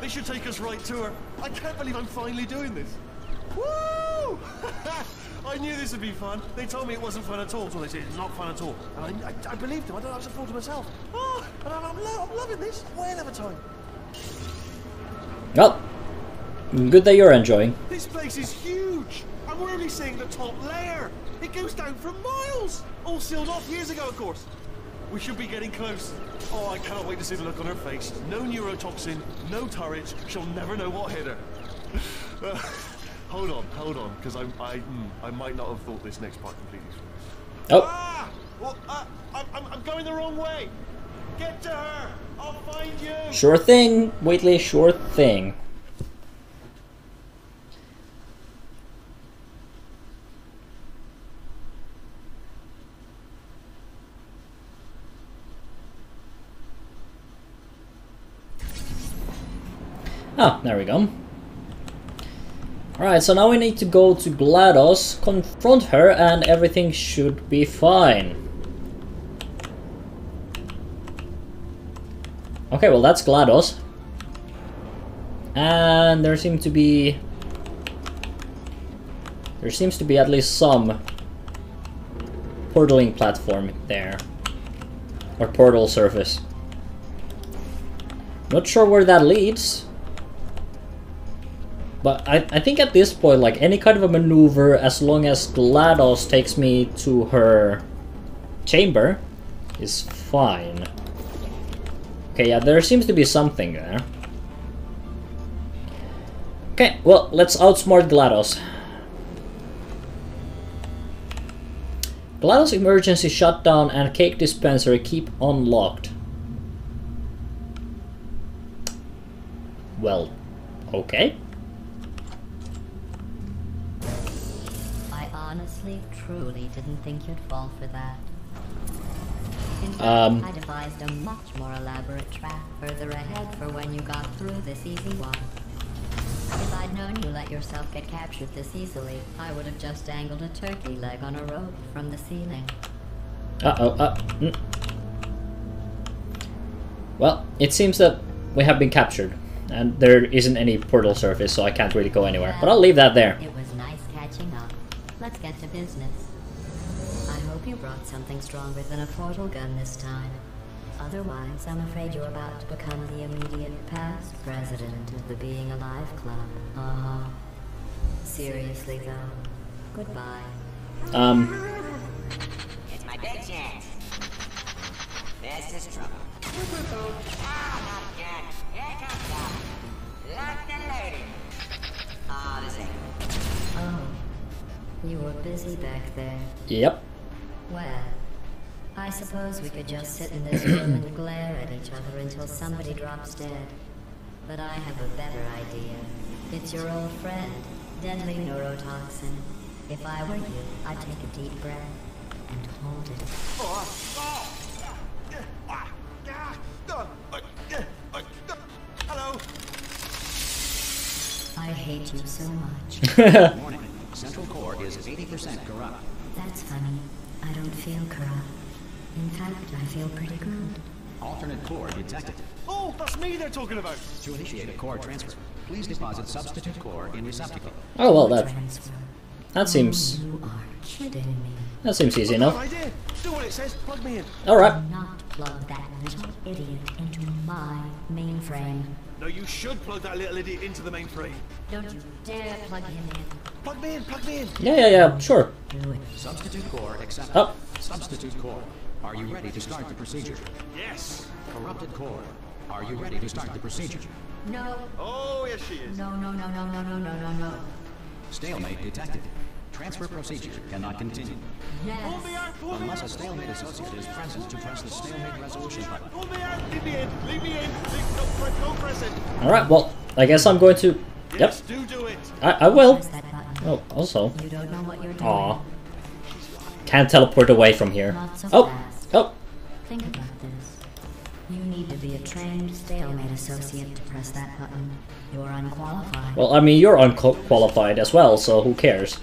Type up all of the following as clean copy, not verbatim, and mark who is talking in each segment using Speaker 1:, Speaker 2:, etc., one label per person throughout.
Speaker 1: I should take us right to her. I can't believe I'm finally doing this. Woo! I knew this would be fun. They told me it wasn't fun at all. So they said it's not fun at all. And I believed them. I don't know, I was a fool to myself. Oh, and I'm loving this. Whale of a time.
Speaker 2: Well, good that you're enjoying.
Speaker 1: This place is huge. And we're only seeing the top layer. It goes down for miles. All sealed off years ago, of course. We should be getting close. Oh, I cannot wait to see the look on her face. No neurotoxin, no turret. She'll never know what hit her. Hold on, because I might not have thought this next part completely through.
Speaker 2: Oh.
Speaker 1: Ah! Well, I'm going the wrong way. Get to her. I'll find you.
Speaker 2: Sure thing, Wheatley. Sure thing. Ah, there we go. Alright, so now we need to go to GLaDOS, confront her, and everything should be fine. Okay, well that's GLaDOS. And there seems to be at least some portaling platform there. Or portal surface. Not sure where that leads. But I think at this point, like, any kind of a maneuver, as long as GLaDOS takes me to her chamber, is fine. Okay, yeah, there seems to be something there. Okay, well, let's outsmart GLaDOS. GLaDOS emergency shutdown and cake dispenser keep unlocked. Well, okay.
Speaker 3: Honestly, truly didn't think you'd fall for that. In fact, I devised a much more elaborate trap further ahead for when you got through this easy one. If I'd known you let yourself get captured this easily, I would have just dangled a turkey leg on a rope from the ceiling.
Speaker 2: Well, it seems that we have been captured, and there isn't any portal surface, so I can't really go anywhere. But I'll leave that there.
Speaker 3: It was nice catching up. Let's get to business. I hope you brought something stronger than a portal gun this time. Otherwise, I'm afraid you're about to become the immediate past president of the Being Alive Club. Seriously though, goodbye.
Speaker 4: It's my big chance. This is trouble. Ah, not again. Here comes trouble. Lock the lady. Ah, this ain't.
Speaker 3: Oh. You were busy back there.
Speaker 2: Yep.
Speaker 3: Well, I suppose we could just sit in this room and glare at each other until somebody drops dead. But I have a better idea. It's your old friend, deadly neurotoxin. If I were you, I'd take a deep breath and hold it.
Speaker 1: Hello.
Speaker 3: I hate you so much.
Speaker 5: Warning. Central core is 80% corrupt.
Speaker 3: That's funny. I don't feel corrupt. In fact, I feel pretty good.
Speaker 5: Alternate core detected.
Speaker 1: Oh, that's me they're talking about.
Speaker 5: To initiate a core transfer, please deposit substitute core in receptacle.
Speaker 2: Oh well, that seems
Speaker 3: You are kidding me.
Speaker 2: that seems easy enough.
Speaker 1: Idea. Do what it says. Plug me in.
Speaker 2: All right.
Speaker 3: Do not plug that little idiot into my mainframe.
Speaker 1: No, you should plug that little idiot into the mainframe.
Speaker 3: Don't you dare plug him in.
Speaker 1: Plug me in. Plug me in.
Speaker 2: Yeah, sure.
Speaker 3: Do it.
Speaker 5: Substitute core accepted.
Speaker 2: Oh.
Speaker 5: Substitute core. Are you ready to start the procedure?
Speaker 1: Yes.
Speaker 5: Corrupted core. Are you ready to start the procedure?
Speaker 3: No.
Speaker 1: Oh, yes, she is.
Speaker 3: No, no, no, no, no, no, no, no, no.
Speaker 5: Stalemate detected. Transfer procedure cannot continue.
Speaker 1: Pull me
Speaker 3: Yes.
Speaker 1: out. Pull me
Speaker 5: Unless a
Speaker 1: out.
Speaker 5: stalemate associate is present to press the stalemate resolution button.
Speaker 1: Pull me out. Leave me in. Leave me in. Don't press it.
Speaker 2: All right. Well, I guess I'm going to. Yep.
Speaker 1: Yes, do it.
Speaker 2: I will.
Speaker 3: Press that button.
Speaker 2: Oh, also.
Speaker 3: You don't know what you're doing.
Speaker 2: Aw. Can't teleport away from here.
Speaker 3: Not so
Speaker 2: Oh.
Speaker 3: fast.
Speaker 2: Oh.
Speaker 3: Think about this. You need to be a trained stalemate associate to press that button. You're unqualified.
Speaker 2: Well, I mean, you're unqualified as well, so who cares?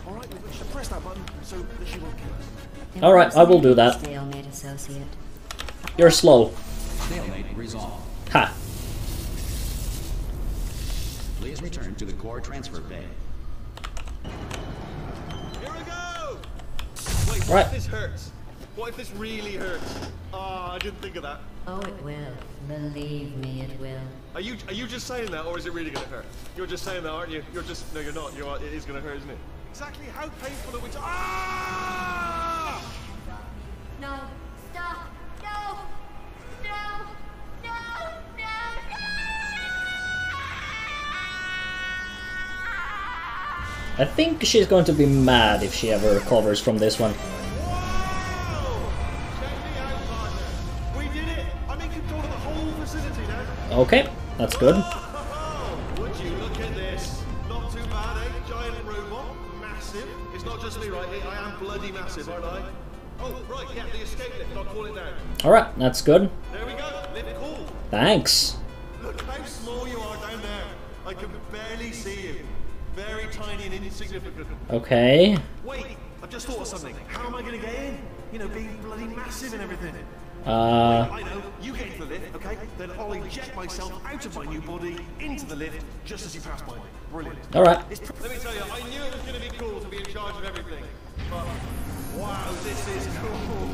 Speaker 1: All right, we press that button so that she won't kill us.
Speaker 2: All right, I will do that.
Speaker 3: Stalemate associate.
Speaker 2: You're slow.
Speaker 5: Stalemate resolved.
Speaker 2: Ha.
Speaker 5: Please return to the core transfer bay.
Speaker 1: Here we go! Wait,
Speaker 2: Right.
Speaker 1: what if this hurts? What if this really hurts? Ah, I didn't think of that.
Speaker 3: Oh, it will. Believe me, it will.
Speaker 1: Are you just saying that, or is it really gonna hurt? You're just saying that, aren't you? You're just no, you're not. It is gonna hurt, isn't it? Exactly how painful are we? Ah!
Speaker 3: No, stop! No! No! No! No!
Speaker 2: I think she's going to be mad if she ever recovers from this one.
Speaker 1: Whoa! Check me out, partner. We did it. I'm in control of the whole facility now.
Speaker 2: Okay, that's good.
Speaker 1: Oh, would you look at this? Not too bad, eh? Giant robot, massive. It's not just me, right? I am bloody massive, aren't I? Oh, right, yeah, the escape lift. I'll call it now.
Speaker 2: Alright, that's good.
Speaker 1: There we go. Lift cool.
Speaker 2: Thanks.
Speaker 1: Look how small you are down there. I can barely see you. Very tiny and insignificant.
Speaker 2: Okay.
Speaker 1: Wait, I've just thought of something. How am I going to get in? You know, being bloody massive and everything. I know. You get into the lift, okay? Then I'll eject myself out of my new body into the lift just as you pass by me. Brilliant.
Speaker 2: Alright.
Speaker 1: Let me tell you, I knew it was going to be cool to be in charge of everything. But, wow, this is cool.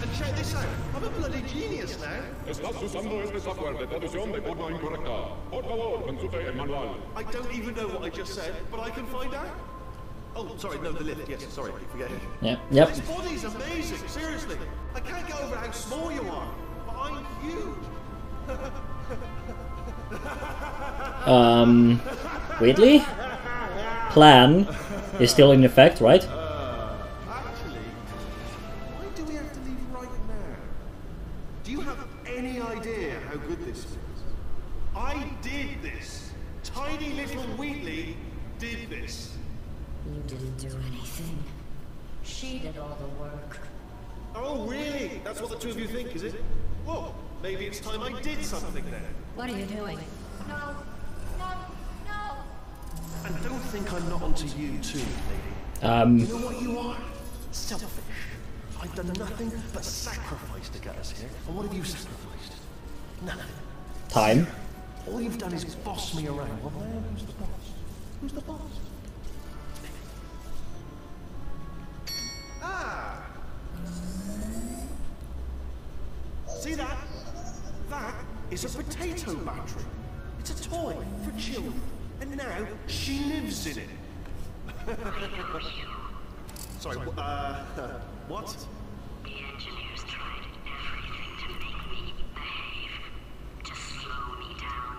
Speaker 1: And check this out. I'm a bloody genius now.
Speaker 6: Estás usando este software de traducción de forma incorrecta. Por favor, consulte el manual.
Speaker 1: I don't even know what I just said, but I can find out. Oh, sorry, no, the lift. Yes, sorry, forget it.
Speaker 2: Yep.
Speaker 1: This body's amazing, seriously. I can't get over how small you are, but I'm huge.
Speaker 2: Weirdly, plan is still in effect, right?
Speaker 1: Actually, why do we have to leave right now? Do you have any idea how good this feels? I did this. Tiny little Wheatley did this.
Speaker 3: You didn't do anything. She did all the work.
Speaker 1: Oh, really? That's what the two of you think, is it? Well, maybe it's time I did something then.
Speaker 3: What are you doing? No! No! No!
Speaker 1: And don't think I'm not onto you too, lady. You know what you are? Selfish. I've done nothing but sacrifice to get us here. And what have you sacrificed? Nothing.
Speaker 2: Time.
Speaker 1: All you've done is boss me around. Well, who's the boss? Who's the boss? Ah! See that? That is a potato battery. It's a toy for children. And now she lives in it. Sorry, what?
Speaker 7: The engineers tried everything to make me behave, to slow me down.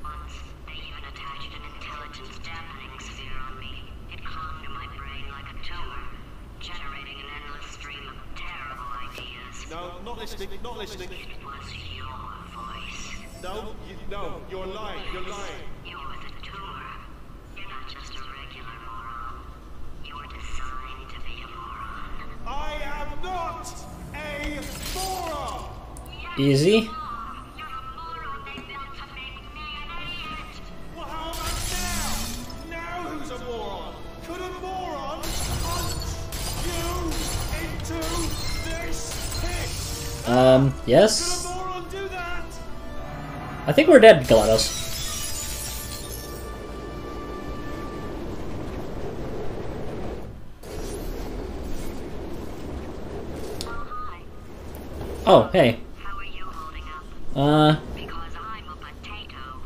Speaker 7: Once, they even attached an intelligence dampening sphere on me. It clung to my brain like a tumor, generating an endless stream of terrible ideas.
Speaker 1: No, not listening, not listening.
Speaker 7: It was your voice.
Speaker 1: No, no, you're lying, you're lying.
Speaker 7: You're the tumor. You're not just a regular moron. You're designed to be a moron.
Speaker 1: I am not a moron!
Speaker 2: Easy.
Speaker 7: You're a moron they built to make me an idiot.
Speaker 1: Well, how about now? Now who's a moron? Could a moron punch you into this pit?
Speaker 2: Yes.
Speaker 1: Could a moron do that?
Speaker 2: I think we're dead, GLaDOS. Oh, hey.
Speaker 7: How are you holding up?
Speaker 2: Uh,
Speaker 7: Because I'm a potato.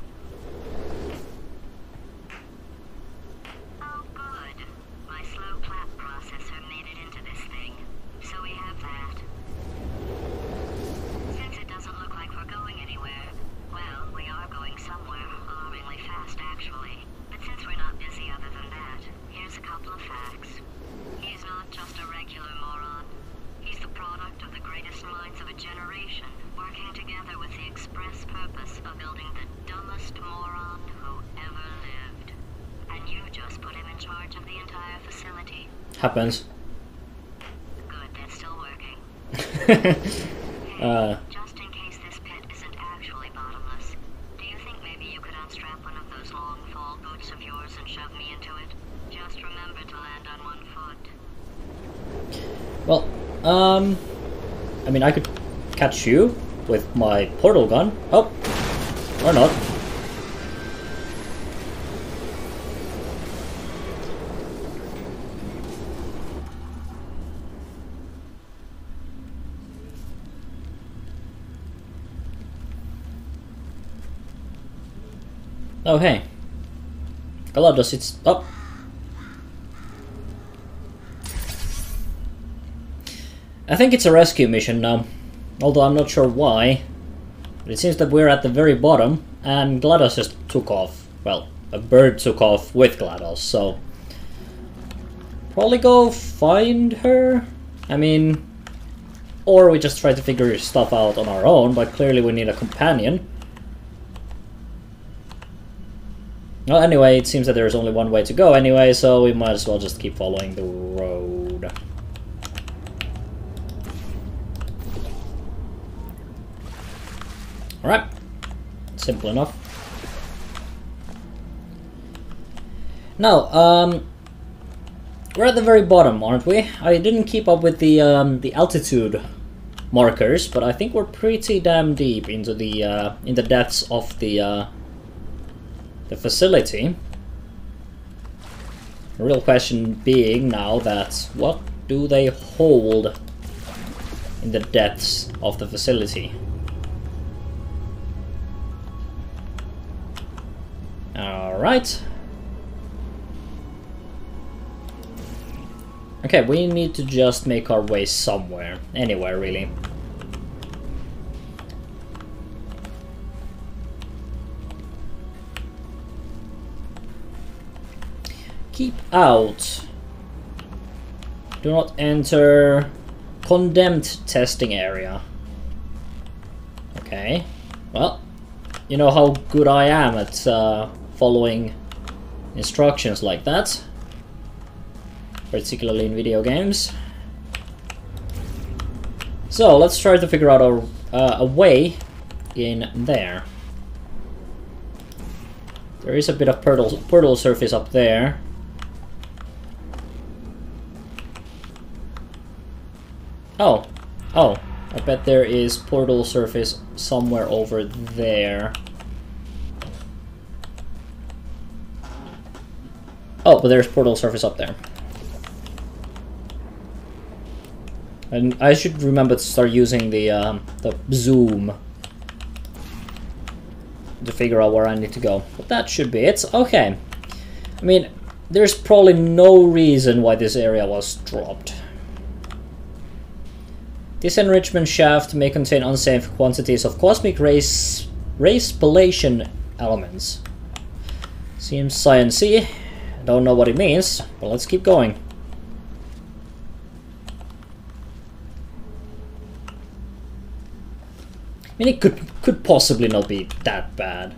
Speaker 7: Oh, good. My slow clap processor made it into this thing. So we have that. Since it doesn't look like we're going anywhere, well, we are going somewhere, alarmingly fast actually. But since we're not busy other than that, here's a couple of facts. He's not just a regular moron. He's the product of the greatest minds of a generation, working together with the express purpose of building the dumbest moron who ever lived. And you just put him in charge of the entire facility.
Speaker 2: happens.
Speaker 7: Good, that's still working.
Speaker 2: Uh,
Speaker 7: Just in case this pit isn't actually bottomless, do you think maybe you could unstrap one of those long fall boots of yours and shove me into it? Just remember to land on one foot.
Speaker 2: well, I mean, I could catch you with my portal gun. Oh, or not. Oh, hey. GLaDOS, it's up. I think it's a rescue mission now, although I'm not sure why. But it seems that we're at the very bottom, and GLaDOS just took off. Well, a bird took off with GLaDOS, so... probably go find her? I mean... or we just try to figure stuff out on our own, but clearly we need a companion. Well, anyway, it seems that there's only one way to go anyway, so we might as well just keep following the road. Alright. Simple enough. Now, we're at the very bottom, aren't we? I didn't keep up with the altitude markers, but I think we're pretty damn deep into the in the depths of the facility. The real question being now that what do they hold in the depths of the facility? Alright. Okay, we need to just make our way somewhere. Anywhere, really. Keep out. Do not enter condemned testing area. Okay. Well, you know how good I am at following instructions like that. Particularly in video games. So, let's try to figure out a way in there. There is a bit of portal surface up there. Oh, I bet there is portal surface somewhere over there. Oh, but there's portal surface up there. And I should remember to start using the zoom to figure out where I need to go. But that should be it. Okay. I mean, there's probably no reason why this area was dropped. This enrichment shaft may contain unsafe quantities of cosmic ray spallation elements. Seems sciencey. Don't know what it means, but let's keep going. I mean, it could possibly not be that bad.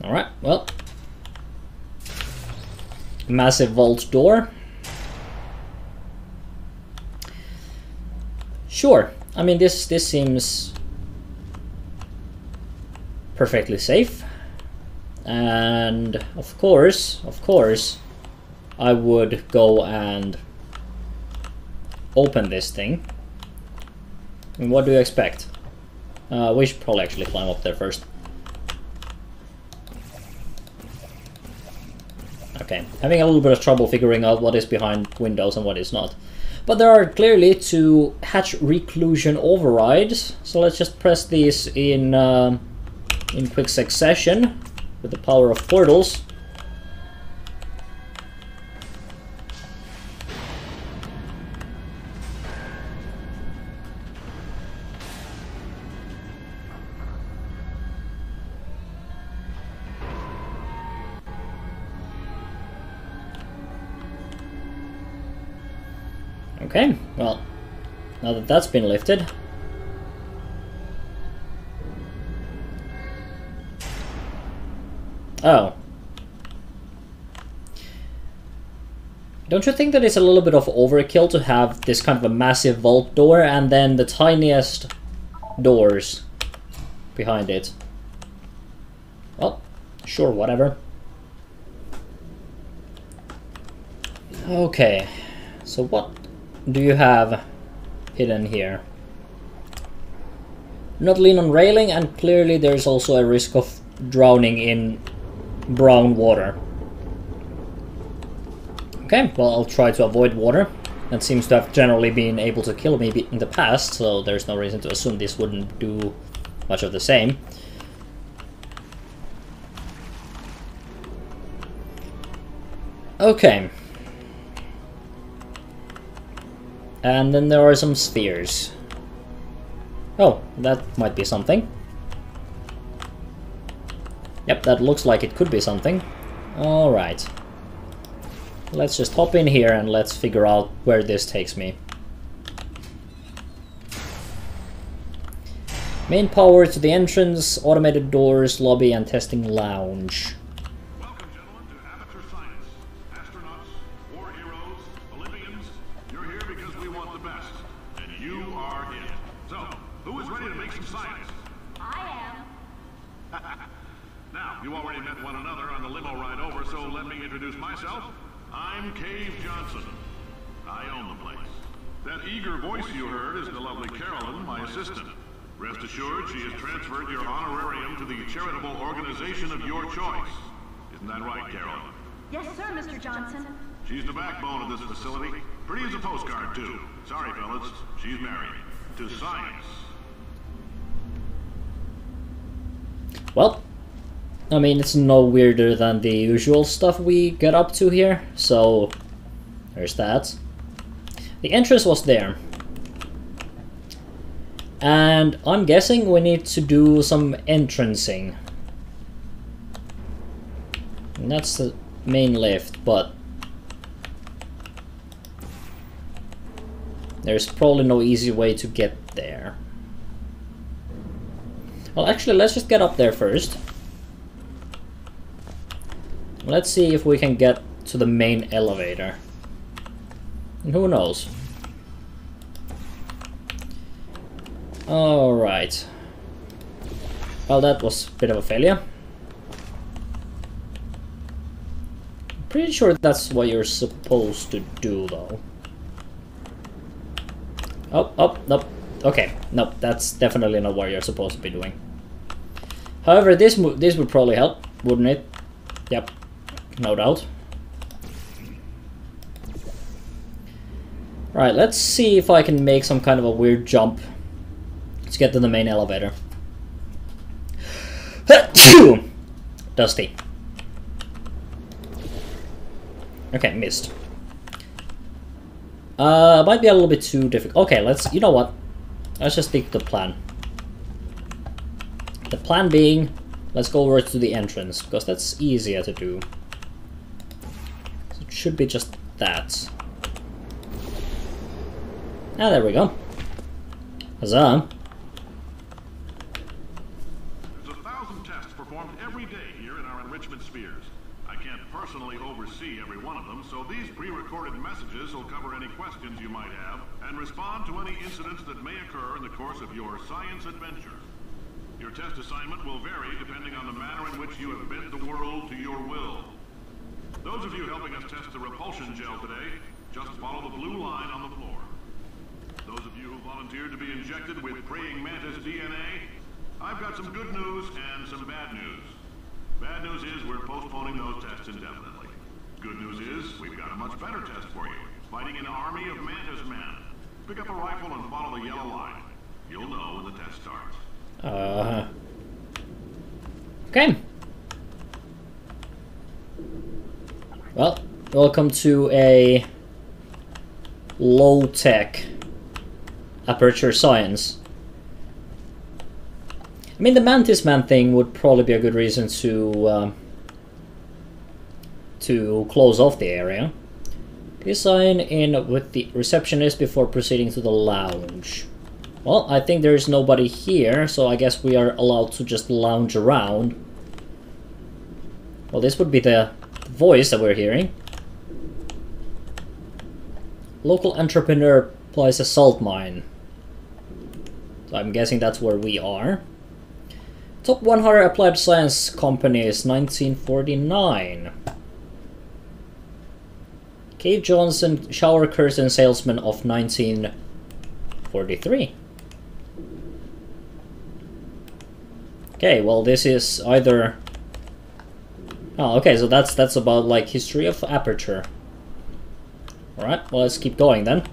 Speaker 2: Alright, well. Massive vault door. Sure, I mean this seems perfectly safe. And of course, I would go and open this thing. I mean, what do you expect? We should probably actually climb up there first. Okay, having a little bit of trouble figuring out what is behind windows and what is not. But there are clearly two hatch reclusion overrides, so let's just press these in quick succession with the power of portals. Okay, well, now that that's been lifted. Oh. Don't you think that it's a little bit of overkill to have this kind of a massive vault door and then the tiniest doors behind it? Well, sure, whatever. Okay, so what do you have hidden here? Not lean on railing, and clearly there's also a risk of drowning in brown water. Okay, well, I'll try to avoid water. That seems to have generally been able to kill me in the past, so there's no reason to assume this wouldn't do much of the same. Okay. And then there are some spheres. Oh, that might be something. Yep, that looks like it could be something. Alright. Let's just hop in here and let's figure out where this takes me. Main power to the entrance, automated doors, lobby, and testing lounge.
Speaker 6: Welcome, gentlemen, to Amateur Science. Astronauts, war heroes, Olympians, you're here because we want the best. And you are it. So, who is ready to make some science?
Speaker 7: I am.
Speaker 6: Now, you already met one another on the limo ride over, so let me introduce myself. I'm Cave Johnson. I own the place. That eager voice you heard is the lovely Carolyn, my assistant. Rest assured, she has transferred your honorarium to the charitable organization of your choice. Isn't that right, Carolyn?
Speaker 8: Yes, sir, Mr. Johnson.
Speaker 6: She's the backbone of this facility. Pretty as a postcard, too. Sorry, fellas. She's married. To science.
Speaker 2: Well, I mean, it's no weirder than the usual stuff we get up to here, so there's that. The entrance was there. And I'm guessing we need to do some entrancing. And that's the main lift, but there's probably no easy way to get there. Well, actually, let's just get up there first. Let's see if we can get to the main elevator. And who knows? Alright. Well, that was a bit of a failure. Pretty sure that's what you're supposed to do, though. Oh, nope. Okay, nope, that's definitely not what you're supposed to be doing. However, this would probably help, wouldn't it? Yep, no doubt. Right, let's see if I can make some kind of a weird jump to get to the main elevator. Dusty. Okay, missed. Might be a little bit too difficult. Okay, you know what? Let's just stick to the plan. The plan being, let's go over to the entrance, because that's easier to do. So it should be just that. Ah, there we go. Huzzah.
Speaker 6: There's 1,000 tests performed every day here in our enrichment spheres. I can't personally oversee every one of them, so these pre-recorded messages will cover any questions you might have and respond to any incidents that may occur in the course of your science adventure. Your test assignment will vary depending on the manner in which you have bent the world to your will. Those of you helping us test the repulsion gel today, just follow the blue line on the floor. Those of you who volunteered to be injected with praying mantis DNA, I've got some good news and some bad news. Bad news is we're postponing those tests indefinitely. Good news is we've got a much better test for you. Fighting an army of mantis men. Pick up a rifle and follow the yellow line. You'll know when the test starts.
Speaker 2: Okay. Well, welcome to a low-tech aperture science. I mean, the Mantis Man thing would probably be a good reason to close off the area. Please sign in with the receptionist before proceeding to the lounge. Well, I think there's nobody here, so I guess we are allowed to just lounge around. Well, this would be the voice that we're hearing. Local entrepreneur applies a salt mine. So I'm guessing that's where we are. Top 100 applied science companies, 1949. Cave Johnson, shower curtain salesman of 1943. Okay, well this is either... Oh, okay, so that's about like history of Aperture. Alright, well let's keep going then.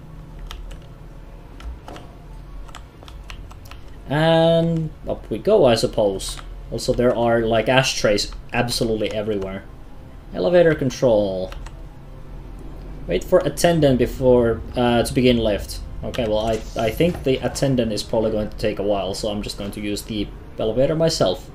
Speaker 2: And up we go, I suppose. Also there are like ashtrays absolutely everywhere. Elevator control. Wait for attendant before to begin lift. Okay, well I think the attendant is probably going to take a while, so I'm just going to use the elevator myself.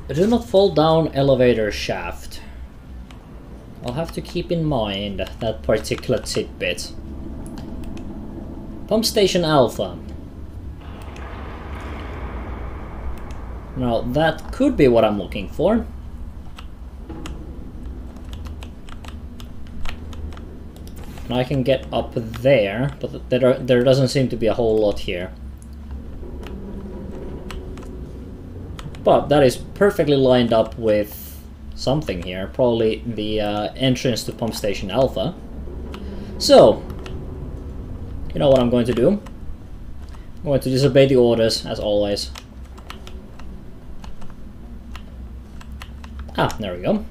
Speaker 2: Do not fall down elevator shaft. I'll have to keep in mind that particular tidbit. Pump station Alpha. Now that could be what I'm looking for. And I can get up there, but there doesn't seem to be a whole lot here. But that is perfectly lined up with something here, probably the entrance to Pump Station Alpha. So, you know what I'm going to do? I'm going to disobey the orders, as always. Ah, there we go.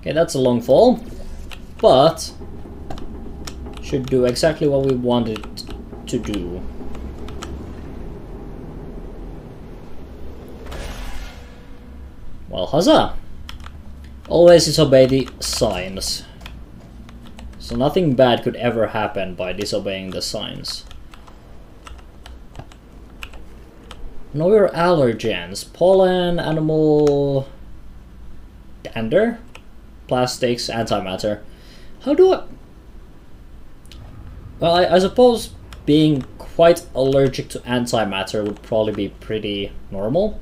Speaker 2: Okay, that's a long fall, but should do exactly what we wanted to do. Well, huzzah! Always disobey the signs. So nothing bad could ever happen by disobeying the signs. Know your allergens. Pollen, animal... dander? Plastics, antimatter. How do I... Well, I suppose being quite allergic to antimatter would probably be pretty normal.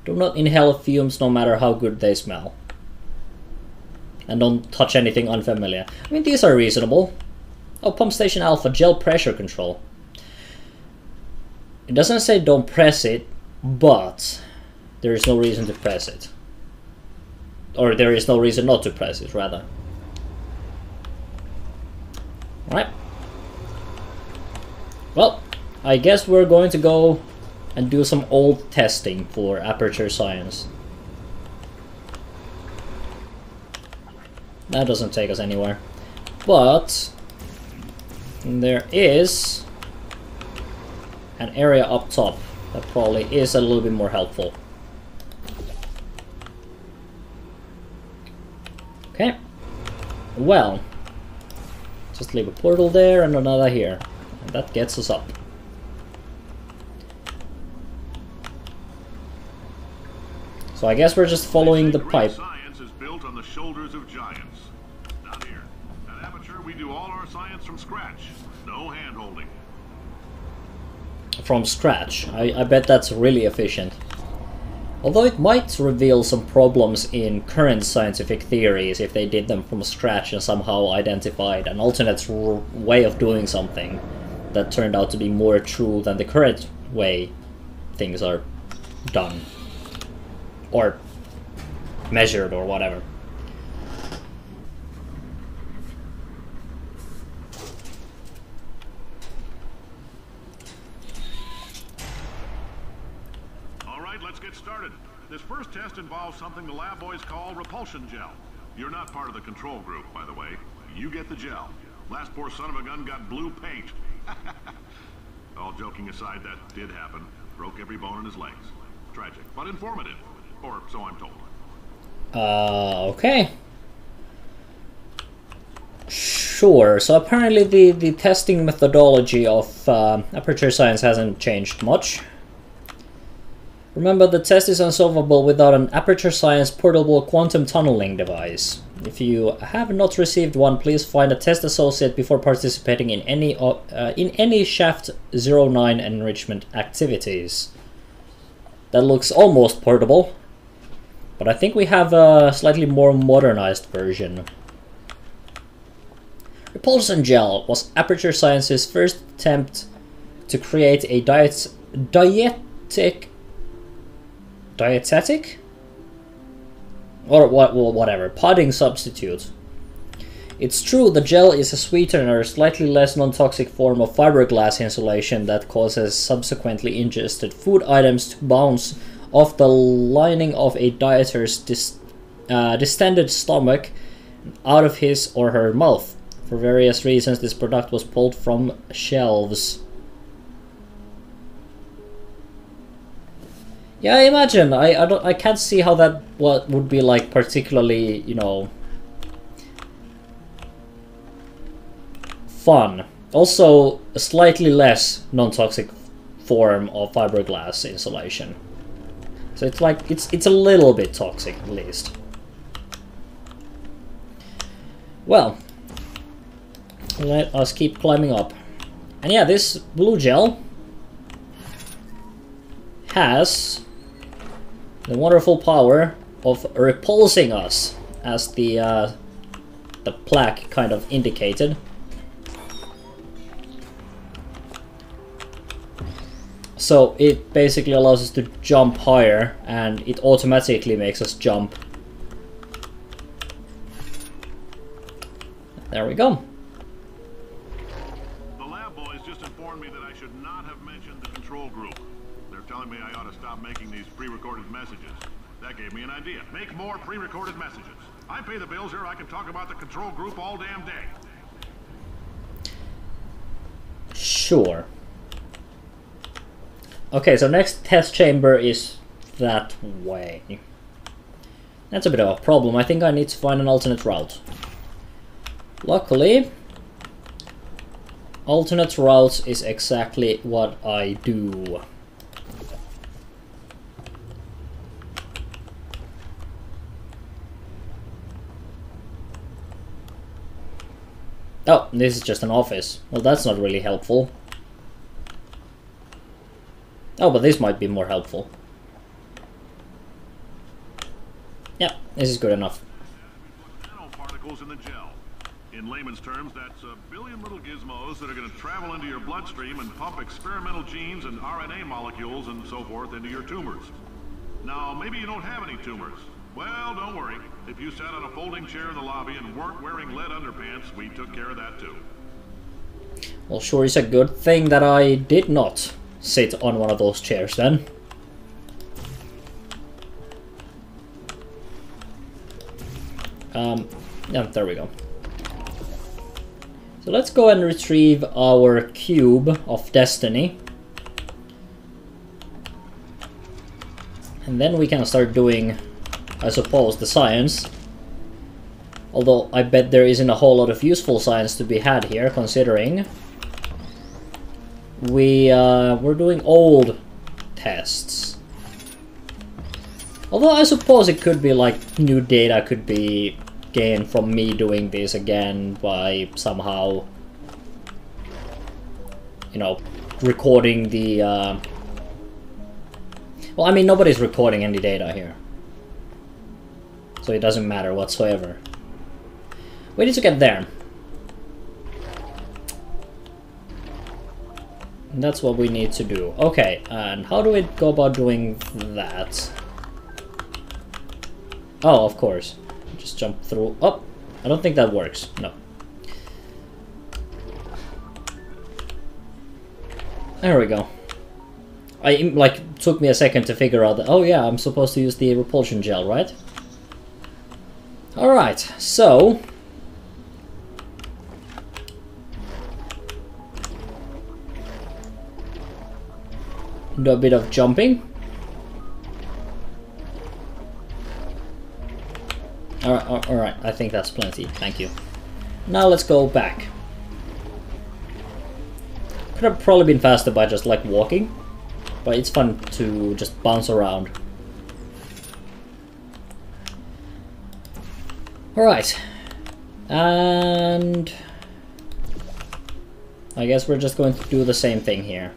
Speaker 2: Do not inhale fumes no matter how good they smell. And don't touch anything unfamiliar. I mean, these are reasonable. Oh, Pump Station Alpha, gel pressure control. It doesn't say don't press it, but there is no reason to press it. Or there is no reason not to press it, rather. Alright. Well, I guess we're going to go and do some old testing for Aperture Science. That doesn't take us anywhere. But there is an area up top that probably is a little bit more helpful. Okay. Well, just leave a portal there and another here. And that gets us up. So I guess we're just following the pipe.
Speaker 6: Science is built on the shoulders of giants. Down here, at Aperture, we do all our science from scratch. No hand-holding.
Speaker 2: From scratch. I bet that's really efficient. Although it might reveal some problems in current scientific theories if they did them from scratch and somehow identified an alternate way of doing something that turned out to be more true than the current way things are done. Or measured, or whatever.
Speaker 6: Alright, let's get started. This first test involves something the lab boys call repulsion gel. You're not part of the control group, by the way. You get the gel. Last poor son of a gun got blue paint. All joking aside, that did happen. Broke every bone in his legs. Tragic, but informative. Or so I'm told.
Speaker 2: Okay. Sure, so apparently the testing methodology of Aperture Science hasn't changed much. Remember, the test is unsolvable without an Aperture Science portable quantum tunneling device. If you have not received one, please find a test associate before participating in any Shaft 09 enrichment activities. That looks almost portable, but I think we have a slightly more modernized version. Repulsion Gel was Aperture Science's first attempt to create a dietetic? Or whatever, pudding substitute. It's true, the gel is a sweetener, slightly less non-toxic form of fiberglass insulation that causes subsequently ingested food items to bounce off the lining of a dieter's distended stomach out of his or her mouth. For various reasons, this product was pulled from shelves. Yeah, I imagine. I can't see how that would be like particularly, you know, fun. Also, a slightly less non-toxic form of fiberglass insulation. So it's like it's a little bit toxic at least. Well, let us keep climbing up. And yeah, this blue gel has the wonderful power of repulsing us, as the plaque kind of indicated. So it basically allows us to jump higher, and it automatically makes us jump. There we go.
Speaker 6: The lab boys just informed me that I should not have mentioned the control group. They're telling me I ought to stop making these pre-recorded messages. That gave me an idea. Make more pre-recorded messages. I pay the bills here, I can talk about the control group all damn day.
Speaker 2: Sure. Okay, so next test chamber is that way. That's a bit of a problem. I think I need to find an alternate route. Luckily, alternate routes is exactly what I do. Oh, this is just an office. Well, that's not really helpful. Oh, but this might be more helpful. Yeah, this is good enough.
Speaker 6: Nanoparticles in the gel. In layman's terms, that's a billion little gizmos that are going to travel into your bloodstream and pump experimental genes and RNA molecules and so forth into your tumors. Now, maybe you don't have any tumors. Well, don't worry. If you sat on a folding chair in the lobby and weren't wearing lead underpants, we took care of that too.
Speaker 2: Well, sure is a good thing that I did not sit on one of those chairs then. Yeah, there we go. So let's go and retrieve our cube of destiny. And then we can start doing, I suppose, the science. Although I bet there isn't a whole lot of useful science to be had here, considering we're doing old tests. Although I suppose it could be like new data could be gained from me doing this again by somehow, you know, recording the well, I mean, nobody's recording any data here, so it doesn't matter whatsoever. We need to get there. And that's what we need to do. Okay, and how do we go about doing that? Oh, of course. Just jump through. Oh, I don't think that works. No. There we go. Like, took me a second to figure out that, oh yeah, I'm supposed to use the repulsion gel, right? Alright, so do a bit of jumping. Alright, I think that's plenty, thank you. Now let's go back. Could have probably been faster by just like walking. but it's fun to just bounce around. Alright. And I guess we're just going to do the same thing here.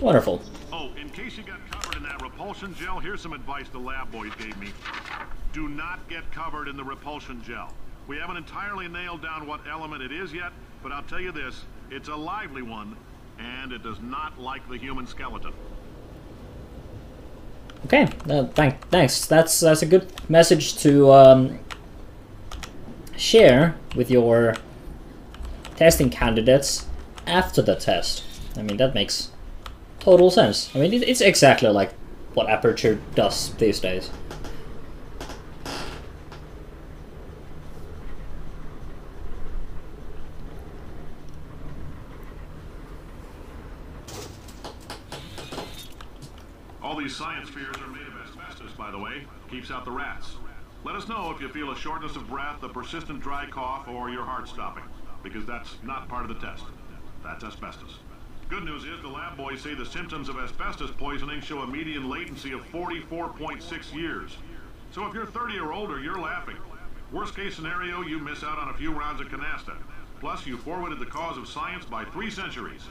Speaker 2: Wonderful.
Speaker 6: Oh, in case you got covered in that repulsion gel, here's some advice the lab boys gave me. Do not get covered in the repulsion gel. We haven't entirely nailed down what element it is yet, but I'll tell you this, it's a lively one, and it does not like the human skeleton.
Speaker 2: Okay, thanks. That's a good message to share with your testing candidates after the test. I mean, that makes total sense. I mean, it's exactly like what Aperture does these days.
Speaker 6: All these science spheres are made of asbestos, by the way. Keeps out the rats. Let us know if you feel a shortness of breath, a persistent dry cough, or your heart stopping, because that's not part of the test. That's asbestos. Good news is the lab boys say the symptoms of asbestos poisoning show a median latency of 44.6 years. So if you're 30 or older, you're laughing. Worst case scenario, you miss out on a few rounds of canasta. Plus, you forwarded the cause of science by 3 centuries.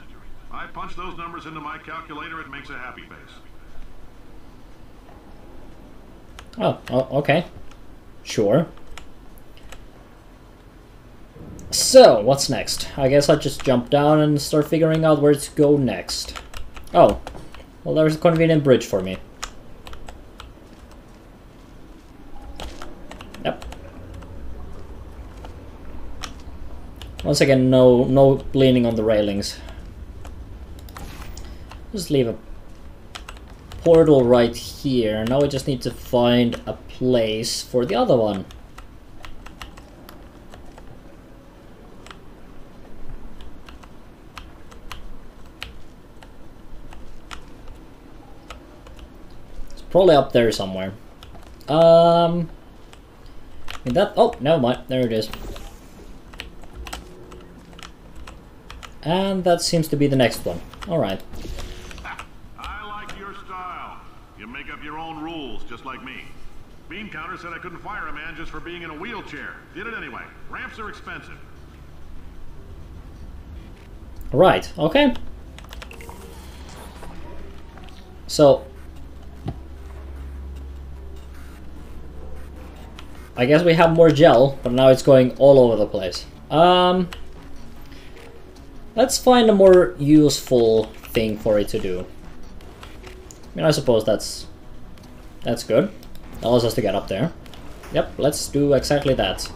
Speaker 6: I punch those numbers into my calculator, it makes a happy face.
Speaker 2: Oh, okay. Sure. So, what's next? I guess I'll just jump down and start figuring out where to go next. Oh, well, there's a convenient bridge for me. Yep. Once again, no leaning on the railings. Just leave a portal right here. Now we just need to find a place for the other one. It's probably up there somewhere. That, oh, never mind. There it is. And that seems to be the next one. Alright.
Speaker 6: Make up your own rules, just like me. Bean Counter said I couldn't fire a man just for being in a wheelchair. Did it anyway. Ramps are expensive.
Speaker 2: Right, okay. So I guess we have more gel, but now it's going all over the place. Let's find a more useful thing for it to do. I mean, I suppose that's good. Allows us to get up there. Yep, let's do exactly that.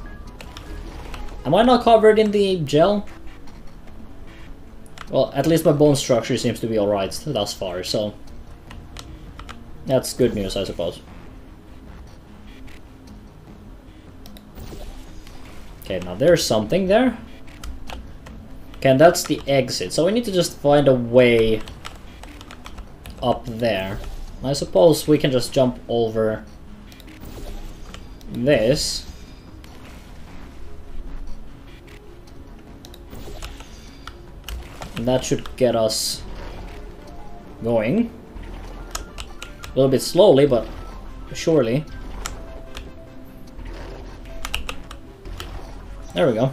Speaker 2: Am I not covered in the gel? Well, at least my bone structure seems to be alright thus far, so that's good news, I suppose. Okay, now there's something there. Okay, and that's the exit, so we need to just find a way up there. I suppose we can just jump over this. And that should get us going. A little bit slowly, but surely. There we go.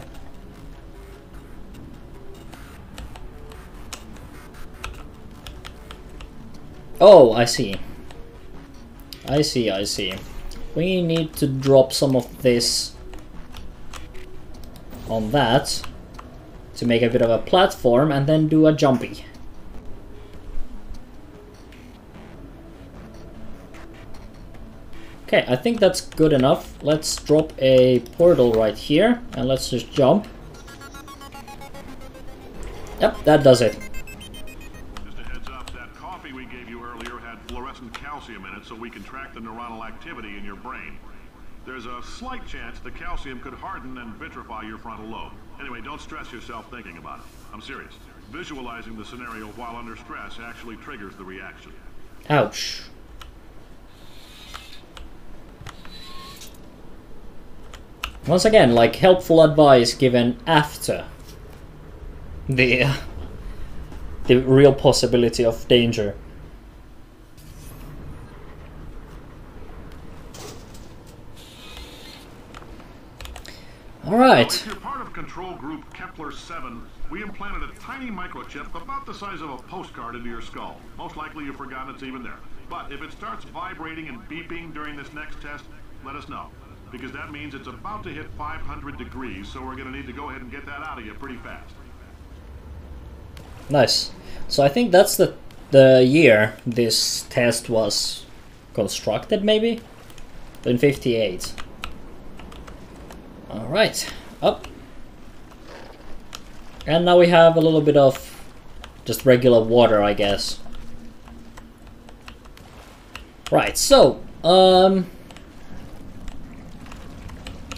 Speaker 2: Oh, I see. I see. We need to drop some of this on that to make a bit of a platform and then do a jumpy. Okay, I think that's good enough. Let's drop a portal right here and let's just jump. Yep, that does it.
Speaker 6: Calcium in it so we can track the neuronal activity in your brain. There's a slight chance the calcium could harden and vitrify your frontal lobe. Anyway, don't stress yourself thinking about it. I'm serious. Visualizing the scenario while under stress actually triggers the reaction.
Speaker 2: Ouch. Once again, like helpful advice given after the the real possibility of danger. Alright.
Speaker 6: If you're part of Control Group Kepler 7, we implanted a tiny microchip about the size of a postcard into your skull. Most likely you've forgotten it's even there. But if it starts vibrating and beeping during this next test, let us know. Because that means it's about to hit 500 degrees, so we're going to need to go ahead and get that out of you pretty fast.
Speaker 2: Nice. So I think that's the year this test was constructed, maybe? In 58. Alright, up. And now we have a little bit of just regular water, I guess. Right, so,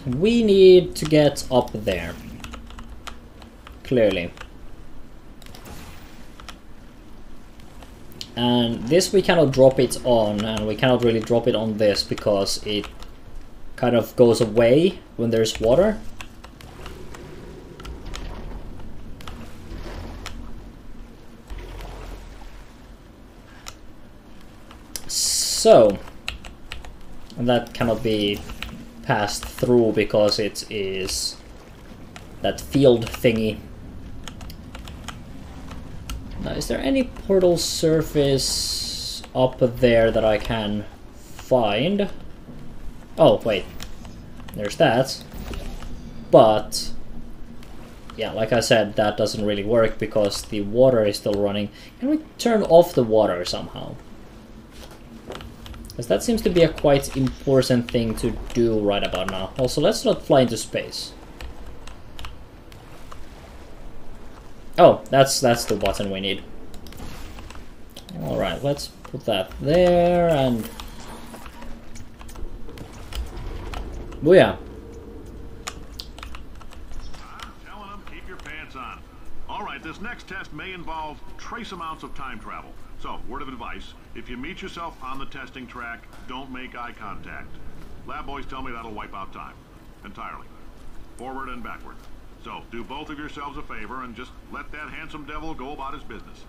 Speaker 2: we need to get up there. Clearly. And this we cannot drop it on, and we cannot really drop it on this because it kind of goes away when there's water. So, that cannot be passed through because it is that field thingy. Now, is there any portal surface up there that I can find? Oh, wait. There's that. But, yeah, like I said, that doesn't really work because the water is still running. Can we turn off the water somehow? Because that seems to be a quite important thing to do right about now. Also, let's not fly into space. Oh, that's the button we need. Alright, let's put that there and... Booyah!
Speaker 6: I'm telling them, keep your pants on. Alright, this next test may involve trace amounts of time travel. So, word of advice, if you meet yourself on the testing track, don't make eye contact. Lab boys tell me that'll wipe out time. Entirely. Forward and backward. So, do both of yourselves a favor and just let that handsome devil go about his business.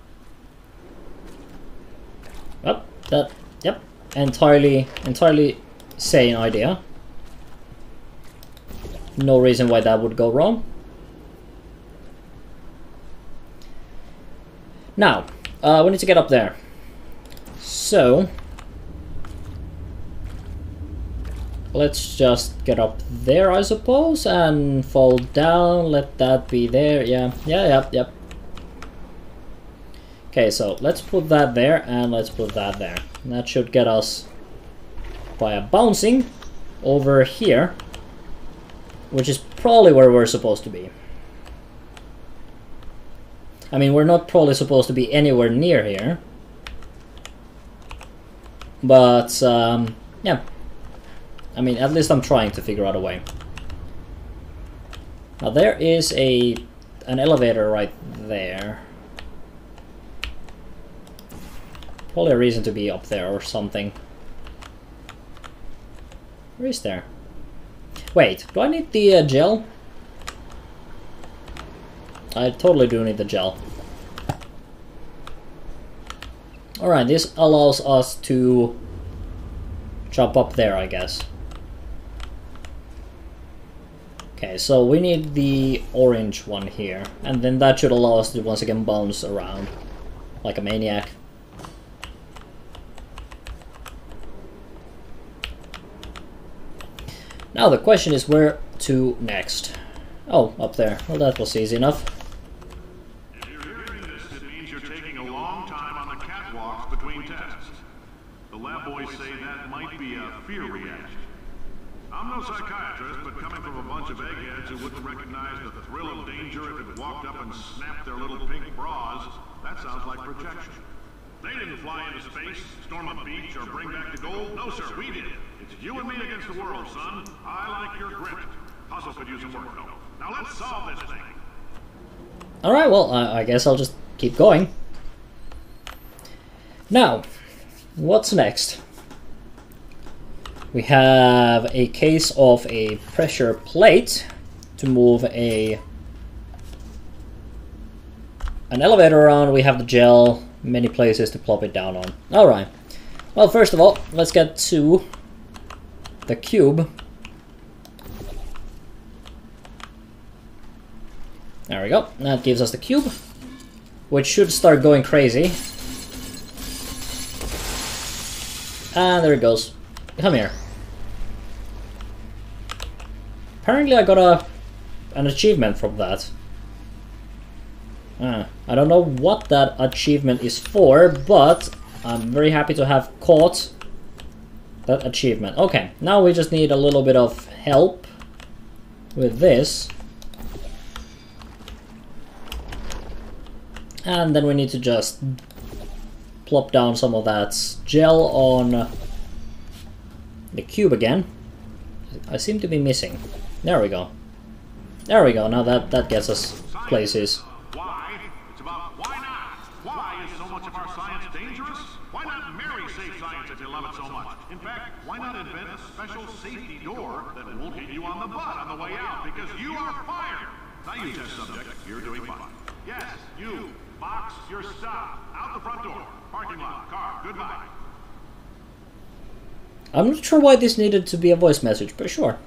Speaker 2: Yep. Entirely sane idea. No reason why that would go wrong. Now, we need to get up there. So, let's just get up there, I suppose, and fall down. Let that be there. Yep. Okay, so let's put that there, and let's put that there. And that should get us by bouncing over here, which is probably where we're supposed to be. I mean, we're not probably supposed to be anywhere near here. But, yeah. I mean, at least I'm trying to figure out a way. Now, there is an elevator right there. Probably a reason to be up there or something. Where is there? Wait, do I need the gel? I totally do need the gel. Alright, this allows us to jump up there, I guess. Okay, so we need the orange one here. And then that should allow us to once again bounce around like a maniac. Now the question is where to next. Oh, up there. Well, that was easy enough.
Speaker 6: If you're hearing this, it means you're taking a long time on the catwalks between tests. The lab boys say that might be a fear reaction. I'm no psychiatrist, but coming from a bunch of eggheads who wouldn't recognize the thrill of danger if it walked up and snapped their little pink bras, that sounds like projection. They didn't fly into space, storm a beach, or bring back the gold. No, sir, we did. It's you and me against the world, son. I like your grit. Puzzle could use some work, though. Now let's solve this thing.
Speaker 2: Alright, well, I guess I'll just keep going. Now, what's next? We have a case of a pressure plate to move a an elevator around, we have the gel, many places to plop it down on. Alright. Well, first of all, let's get to the cube. There we go. That gives us the cube, which should start going crazy. And there it goes. Come here. Apparently I got an achievement from that. I don't know what that achievement is for, but I'm very happy to have caught that achievement. Okay, now we just need a little bit of help with this. And then we need to just plop down some of that gel on the cube again. I seem to be missing. There we go. There we go. Now that gets us places.
Speaker 6: Why? It's about why not? Why is so much of our science dangerous? Why not marry safe science if you love it so much? In fact, why not invent a special safety door that won't hit you on the butt on the way out because you are fired? Now you test subject, you're doing fine. Yes, you. Box your stuff. Out the front door. Parking lot. Car. Goodbye.
Speaker 2: I'm not sure why this needed to be a voice message, but sure.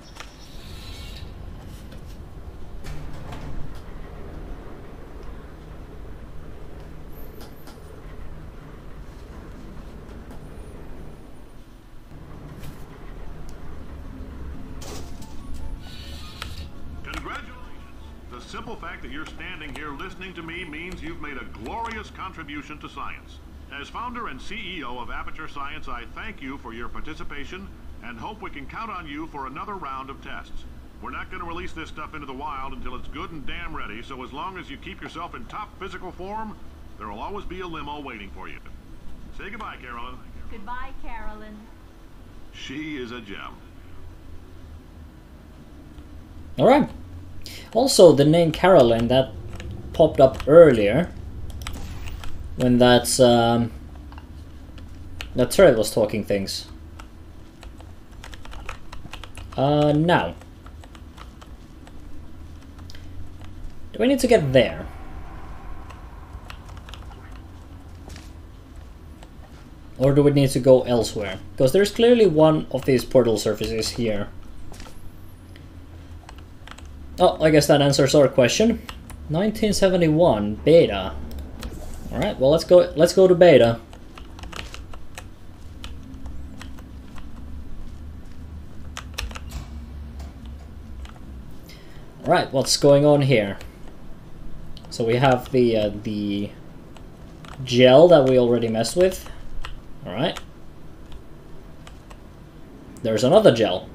Speaker 6: The simple fact that you're standing here listening to me means you've made a glorious contribution to science. As founder and CEO of Aperture Science, I thank you for your participation and hope we can count on you for another round of tests. We're not going to release this stuff into the wild until it's good and damn ready, so as long as you keep yourself in top physical form, there will always be a limo waiting for you. Say goodbye, Carolyn.
Speaker 8: Goodbye, Carolyn.
Speaker 6: She is a gem.
Speaker 2: Alright. Also, the name Carolyn, that popped up earlier when that turret was talking things. Now. Do we need to get there? Or do we need to go elsewhere? Because there's clearly one of these portal surfaces here. Oh, I guess that answers our question. 1971 beta. All right, well let's go to beta. All right, what's going on here? So we have the gel that we already messed with. All right. There's another gel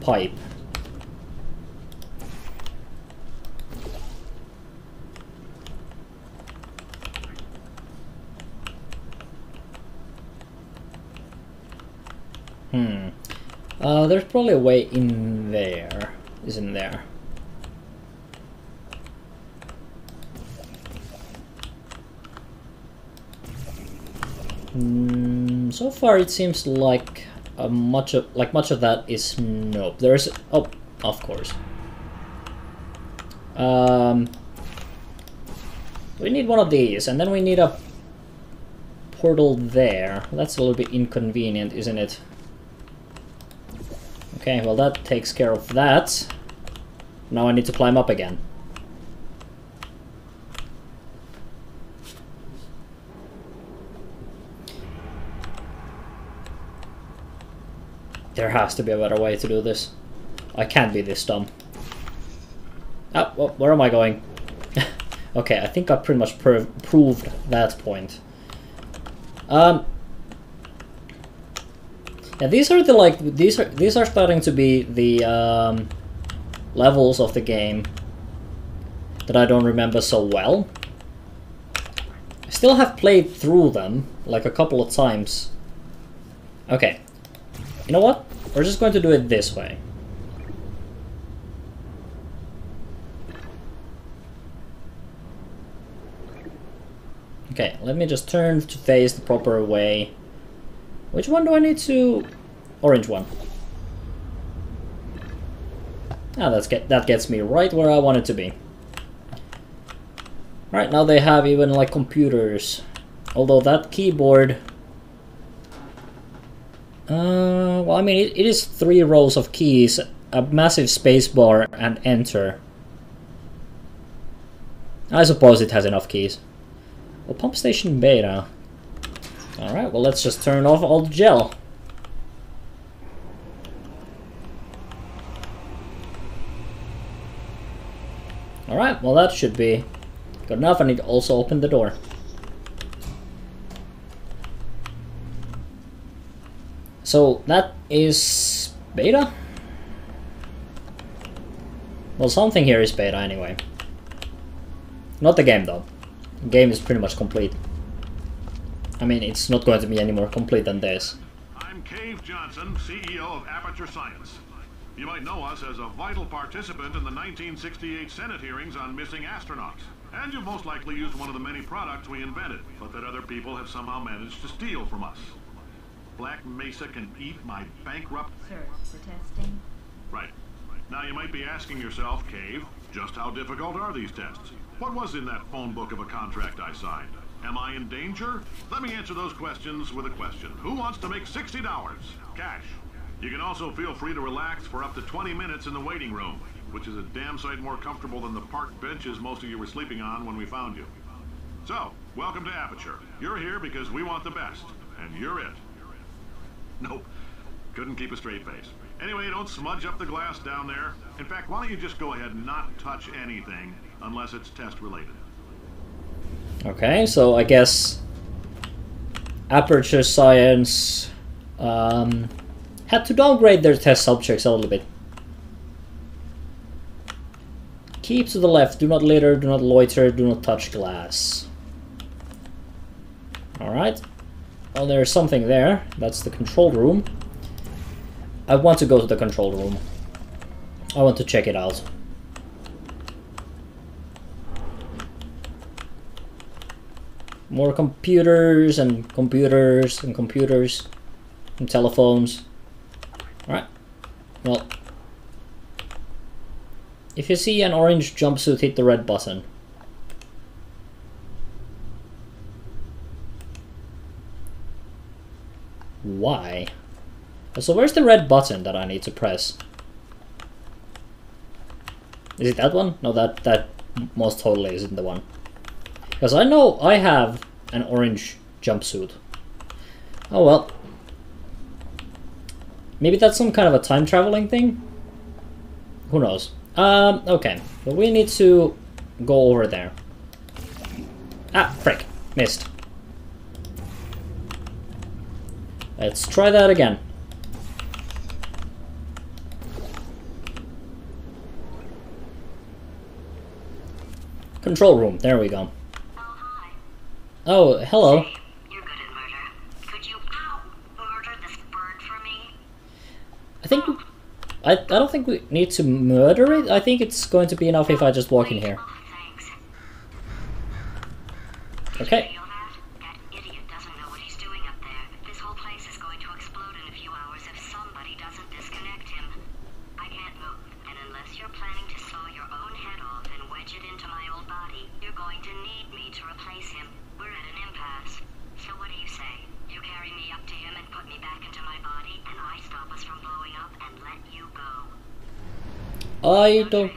Speaker 2: pipe. There's probably a way in there, isn't there? So far it seems like much of that is nope. There's oh, of course. We need one of these, and then we need a portal there. That's a little bit inconvenient, isn't it? Okay, well that takes care of that. Now I need to climb up again. There has to be a better way to do this. I can't be this dumb. Oh, well, where am I going? Okay, I think I pretty much proved that point. Yeah, these are these are starting to be the levels of the game that I don't remember so well. I still have played through them like a couple of times. Okay, you know what? We're just going to do it this way. Okay, let me just turn to face the proper way. Which one do I need to... Orange one. Ah, that gets me right where I want it to be. Right, now they have even like computers. Although that keyboard... well, I mean, it is 3 rows of keys, a massive spacebar, and enter. I suppose it has enough keys. Well, pump station beta. Alright, well, let's just turn off all the gel. Alright, well, that should be good enough. I need to also open the door. So that is beta? Well, something here is beta anyway. Not the game though. The game is pretty much complete. I mean, it's not going to be any more complete than this.
Speaker 6: I'm Cave Johnson, CEO of Aperture Science. You might know us as a vital participant in the 1968 Senate hearings on missing astronauts. And you've most likely used one of the many products we invented, but that other people have somehow managed to steal from us. Black Mesa can eat my bankrupt...
Speaker 8: Sir, for testing.
Speaker 6: Right. Now you might be asking yourself, Cave, just how difficult are these tests? What was in that phone book of a contract I signed? Am I in danger? Let me answer those questions with a question. Who wants to make $60? Cash. You can also feel free to relax for up to 20 minutes in the waiting room, which is a damn sight more comfortable than the park benches most of you were sleeping on when we found you. So, welcome to Aperture. You're here because we want the best, and you're it. Nope. Couldn't keep a straight face. Anyway, don't smudge up the glass down there. In fact, why don't you just go ahead and not touch anything unless it's test related.
Speaker 2: Okay, so I guess Aperture Science had to downgrade their test subjects a little bit. Keep to the left, do not litter, do not loiter, do not touch glass. Alright. Well, there's something there. That's the control room. I want to go to the control room. I want to check it out. More computers and computers and computers and telephones. Alright. Well, if you see an orange jumpsuit, hit the red button. Why? So where's the red button that I need to press? Is it that one? No, that most totally isn't the one. Because I know I have an orange jumpsuit. Oh well. Maybe that's some kind of a time traveling thing? Who knows? Okay. But we need to go over there. Ah, frick. Missed. Let's try that again. Control room. There we go.
Speaker 7: Hi.
Speaker 2: Oh, hello.
Speaker 7: Say, you're good at murder. Could you murder this bird for me?
Speaker 2: I think I don't think we need to murder it. I think it's going to be enough if I just walk in here.
Speaker 7: Oh, thanks.
Speaker 2: Okay.
Speaker 7: Feel that? That idiot doesn't know what he's doing up there. This whole place is going to explode in a few hours if somebody doesn't disconnect him. I can't move, and unless you're planning to saw your own head off and wedge it into my old body, you're going to need me to replace him. We're at an impasse. So what do you say? You carry me up to him and put me back into my body, and I stop us from blowing up and let you go.
Speaker 2: I don't...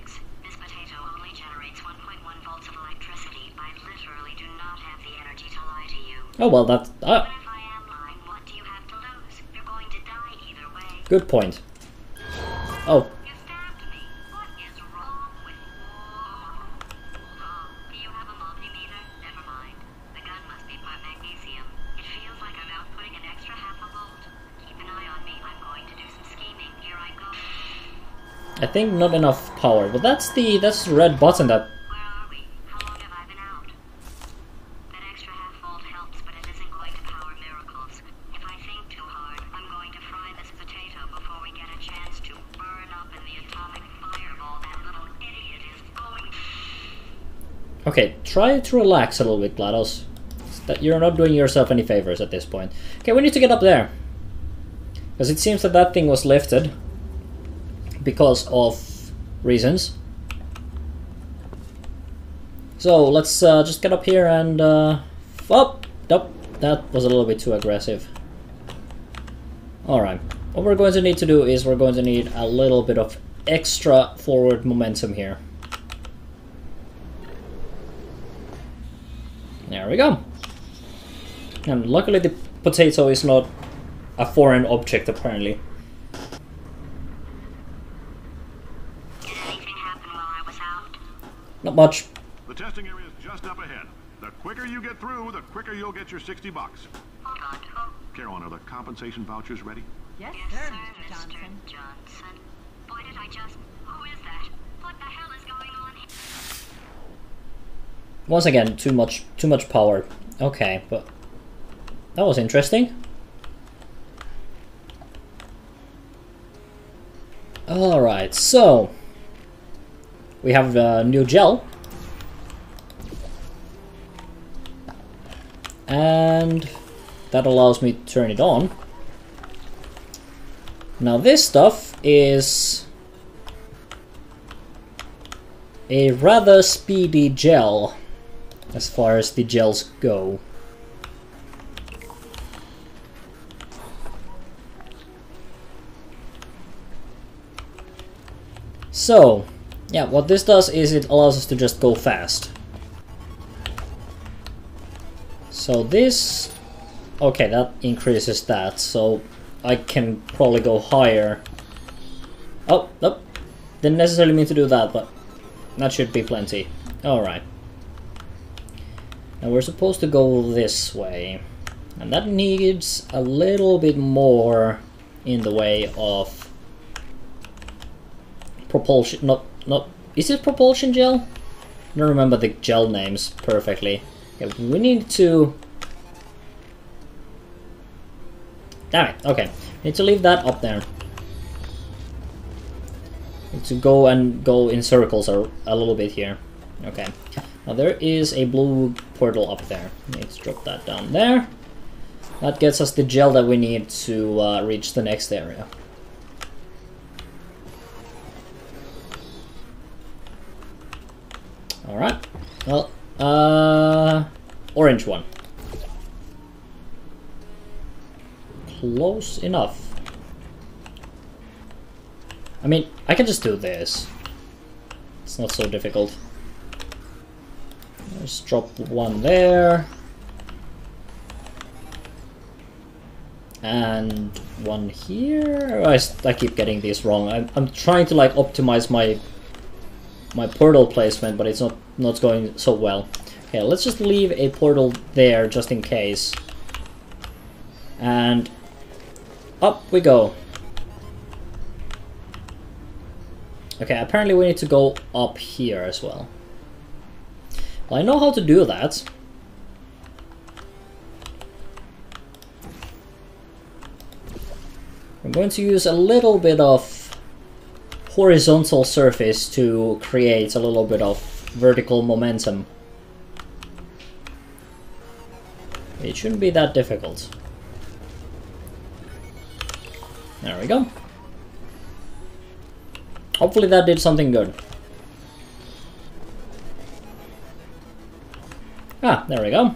Speaker 7: This potato only generates 1.1 volts of electricity. I literally do not have the energy to lie to you.
Speaker 2: Oh well, that's...
Speaker 7: Even if I am lying, what do you have to lose? You're going to die either way.
Speaker 2: good point. Oh,
Speaker 7: You stabbed me. What is wrong with you? Oh, do you have a multimeter? Never mind. The gun must be part magnesium. It feels like I'm outputting an extra half a volt. Keep an eye on me. I'm going to do some scheming. Here I go.
Speaker 2: I think not enough power, but that's the red button that...
Speaker 7: Where are we? How long have I been out? That extra half volt helps, but it isn't going to power miracles. If I think too hard, I'm going to fry this potato before we get a chance to burn up in the atomic fireball that little idiot is going.
Speaker 2: Okay, try to relax a little bit, GLaDOS. That you're not doing yourself any favors at this point. Okay, we need to get up there. Because it seems that that thing was lifted. Because of reasons. So let's just get up here and oh, nope, that was a little bit too aggressive. Alright, what we're going to need to do is we're going to need a little bit of extra forward momentum here. There we go. And luckily the potato is not a foreign object apparently.
Speaker 7: Did anything happen while I was out?
Speaker 2: Not much.
Speaker 6: The testing area is just up ahead. The quicker you get through, the quicker you'll get your $60.
Speaker 7: Hold on. Oh,
Speaker 6: Caroline, are the compensation vouchers ready?
Speaker 8: Yes,
Speaker 7: yes,
Speaker 8: sir,
Speaker 7: sir,
Speaker 8: Mr. Johnson.
Speaker 7: Johnson. Why did I just... Who is that? What the hell is going on here?
Speaker 2: Once again, too much power. Okay, but that was interesting. Alright, so we have a new gel. And that allows me to turn it on. Now this stuff is a rather speedy gel as far as the gels go. So, yeah, what this does is it allows us to just go fast. So this, okay, that increases that, so I can probably go higher. Oh, nope, didn't necessarily mean to do that, but that should be plenty. Alright. Now we're supposed to go this way, and that needs a little bit more in the way of propulsion. Not is it propulsion gel? I don't remember the gel names perfectly. Okay, we need to. Damn it. Okay, need to leave that up there. Need to go in circles a little bit here. Okay. Now there is a blue portal up there. Need to drop that down there. That gets us the gel that we need to reach the next area. Alright. Well, orange one. Close enough. I mean, I can just do this. It's not so difficult. Let's drop one there. And one here. I keep getting these wrong. I'm trying to like optimize my portal placement, but it's not going so well. Okay, let's just leave a portal there just in case. And up we go. Okay, apparently we need to go up here as well. Well, I know how to do that. I'm going to use a little bit of horizontal surface to create a little bit of vertical momentum. It shouldn't be that difficult. There we go. Hopefully that did something good. Ah, there we go.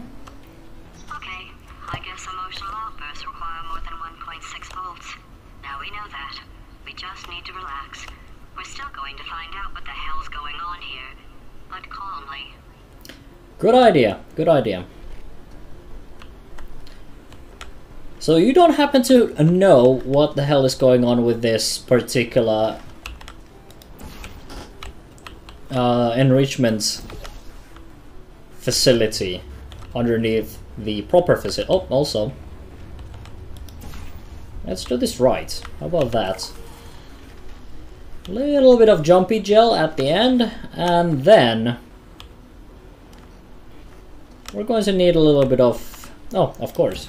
Speaker 7: Okay, I guess emotional outbursts require more than 1.6 volts. Now we know that. We just need to relax. We're still going to find out what the hell's going on here, but calmly.
Speaker 2: Good idea, good idea. So you don't happen to know what the hell is going on with this particular enrichment facility underneath the proper facility. Oh, also, let's do this right. How about that? A little bit of jumpy gel at the end, and then we're going to need a little bit of, oh, of course,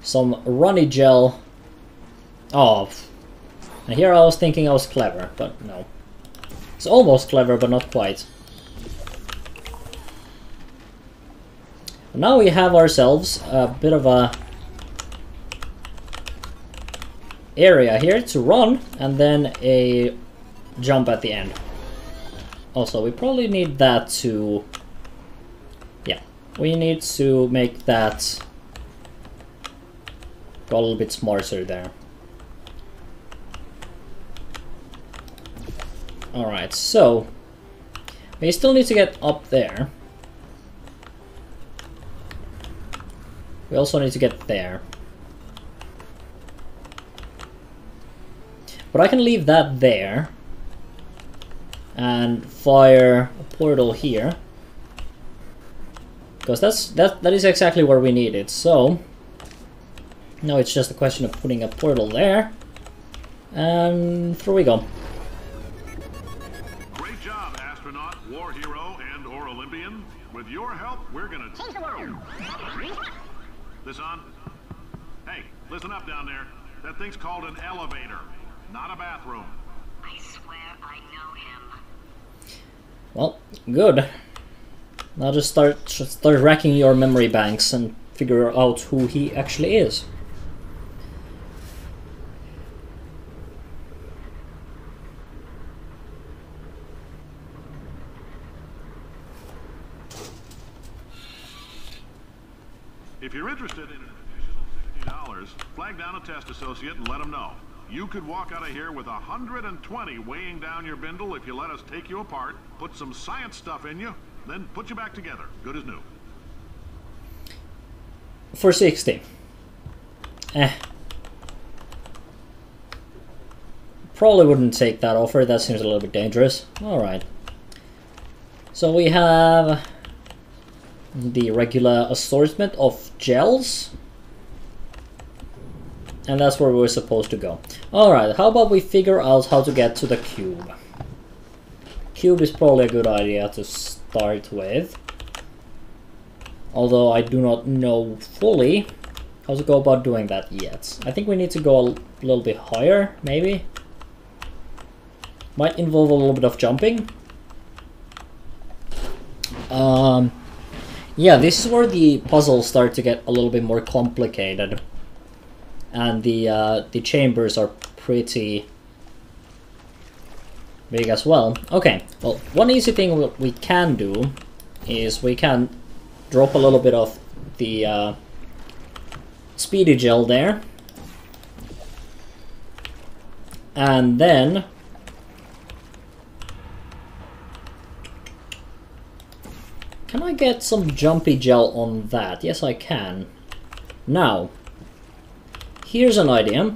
Speaker 2: some runny gel. Oh, and here I was thinking I was clever, but no. It's almost clever, but not quite. Now we have ourselves a bit of a area here to run, and then a jump at the end. Also, we probably need that to... Yeah, we need to make that go a little bit smarter there. Alright, so we still need to get up there. We also need to get there. But I can leave that there and fire a portal here, because that is exactly where we need it. So now it's just a question of putting a portal there, and through we go.
Speaker 6: Great job, astronaut, war hero, and/or Olympian. With your help, we're gonna change the world. This on? Hey, listen up down there. That thing's called an elevator, not a bathroom.
Speaker 7: I swear I know him.
Speaker 2: Well, good. Now just start racking your memory banks and figure out who he actually is.
Speaker 6: If you're interested in an additional $60, flag down a test associate and let them know. You could walk out of here with 120 weighing down your bindle if you let us take you apart, put some science stuff in you, then put you back together, good as new.
Speaker 2: For 60. Probably wouldn't take that offer, that seems a little bit dangerous. Alright. So we have the regular assortment of gels. And that's where we're supposed to go. Alright, how about we figure out how to get to the cube? Cube is probably a good idea to start with. Although I do not know fully how to go about doing that yet. I think we need to go a little bit higher, maybe. Might involve a little bit of jumping. Yeah, this is where the puzzles start to get a little bit more complicated. And the chambers are pretty big as well. Okay, well, one easy thing we can do is we can drop a little bit of the speedy gel there. And then can I get some jumpy gel on that? Yes, I can. Now, here's an idea.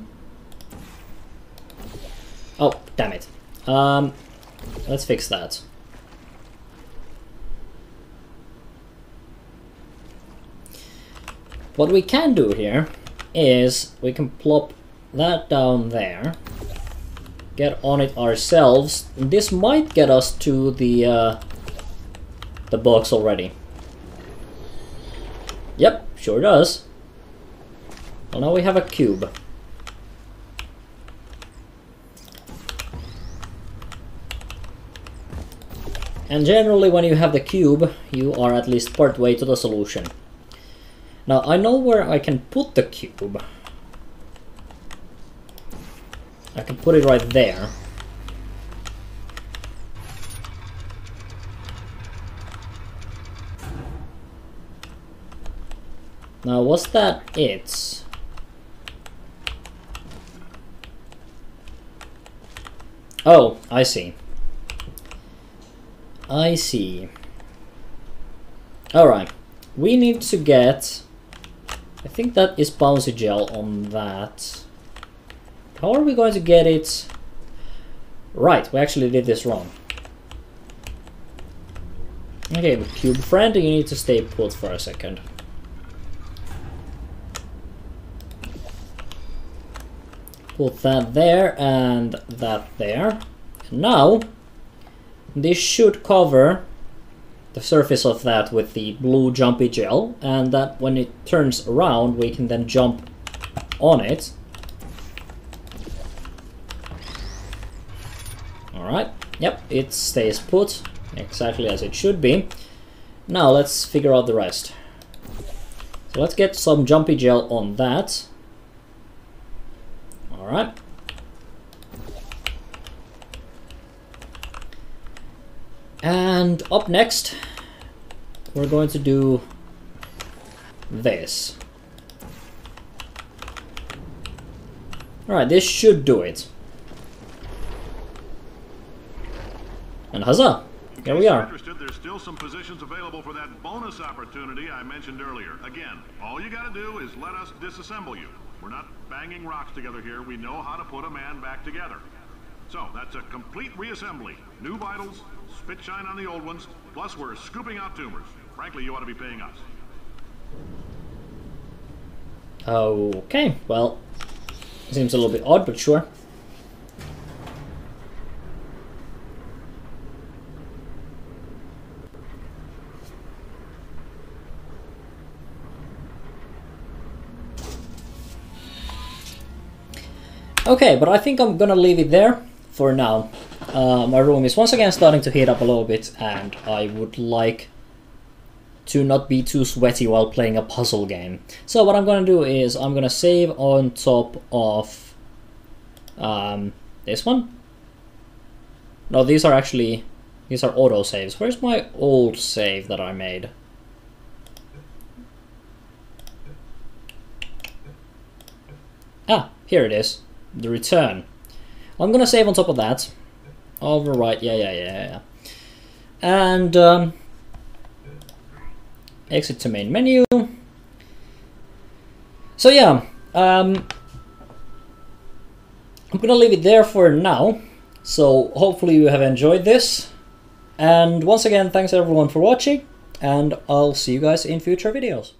Speaker 2: Oh, damn it. Let's fix that. What we can do here is we can plop that down there, get on it ourselves. This might get us to the box already. Yep, sure does. Well, now we have a cube. And generally when you have the cube, you are at least part way to the solution. Now I know where I can put the cube. I can put it right there. Now was that it? Oh, I see. I see. Alright. We need to get... I think that is bouncy gel on that. How are we going to get it? Right, we actually did this wrong. Okay, cube friend, you need to stay put for a second. Put that there and that there. And now, this should cover the surface of that with the blue jumpy gel, and that when it turns around, we can then jump on it. Alright, yep, it stays put exactly as it should be. Now let's figure out the rest. So let's get some jumpy gel on that. And up next, we're going to do this. Alright, this should do it. And huzzah! Here we are.
Speaker 6: There's still some positions available for that bonus opportunity I mentioned earlier. Again, all you gotta do is let us disassemble you. We're not banging rocks together here. We know how to put a man back together. So, that's a complete reassembly. New vitals, spit shine on the old ones, plus we're scooping out tumors. Frankly, you ought to be paying us.
Speaker 2: Okay, well, seems a little bit odd, but sure. Okay, but I think I'm gonna leave it there for now. My room is once again starting to heat up a little bit, and I would like to not be too sweaty while playing a puzzle game. So what I'm gonna do is I'm gonna save on top of this one. No, these are auto saves. Where's my old save that I made? Ah, here it is. The return. I'm gonna save on top of that. Overwrite, yeah. And exit to main menu. So yeah, I'm gonna leave it there for now. So hopefully you have enjoyed this. And once again, thanks everyone for watching, and I'll see you guys in future videos.